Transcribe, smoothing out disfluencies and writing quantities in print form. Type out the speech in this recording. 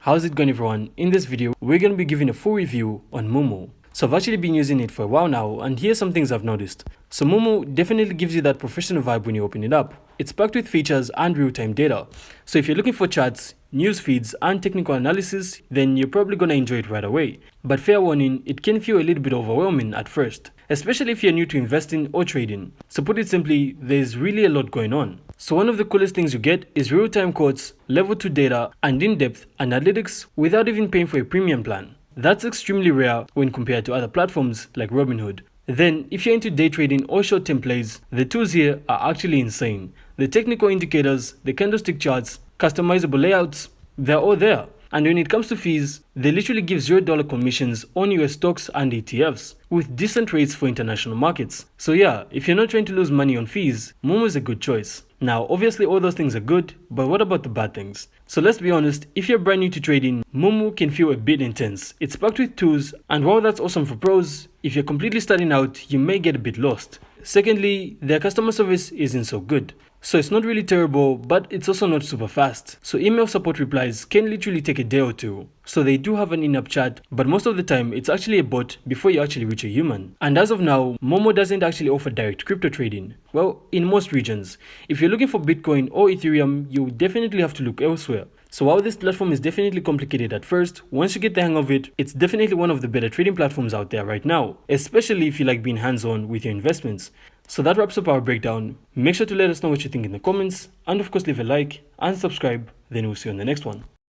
How's it going, everyone? In this video, we're going to be giving a full review on Moomoo. So I've actually been using it for a while now, and here's some things I've noticed. So Moomoo definitely gives you that professional vibe when you open it up. It's packed with features and real-time data. So if you're looking for charts, news feeds, and technical analysis, then you're probably going to enjoy it right away. But fair warning, it can feel a little bit overwhelming at first, especially if you're new to investing or trading. So put it simply, there's really a lot going on. So one of the coolest things you get is real-time quotes, level 2 data, and in-depth analytics without even paying for a premium plan. That's extremely rare when compared to other platforms like Robinhood. Then, if you're into day trading or short-term plays, the tools here are actually insane. The technical indicators, the candlestick charts, customizable layouts, they're all there. And when it comes to fees, they literally give $0 commissions on US stocks and ETFs, with decent rates for international markets. So yeah, if you're not trying to lose money on fees, Moomoo is a good choice. Now, obviously all those things are good, but what about the bad things? So let's be honest, if you're brand new to trading, Moomoo can feel a bit intense. It's packed with tools, and while that's awesome for pros, if you're completely starting out, you may get a bit lost. Secondly, their customer service isn't so good. So it's not really terrible, but it's also not super fast. So email support replies can literally take a day or two. So they do have an in-app chat, but most of the time it's actually a bot before you actually reach a human. And as of now, Moomoo doesn't actually offer direct crypto trading. Well, in most regions. If you're looking for Bitcoin or Ethereum, you definitely have to look elsewhere. So while this platform is definitely complicated at first, once you get the hang of it, it's definitely one of the better trading platforms out there right now, especially if you like being hands-on with your investments. So that wraps up our breakdown. Make sure to let us know what you think in the comments, and of course leave a like and subscribe, then we'll see you on the next one.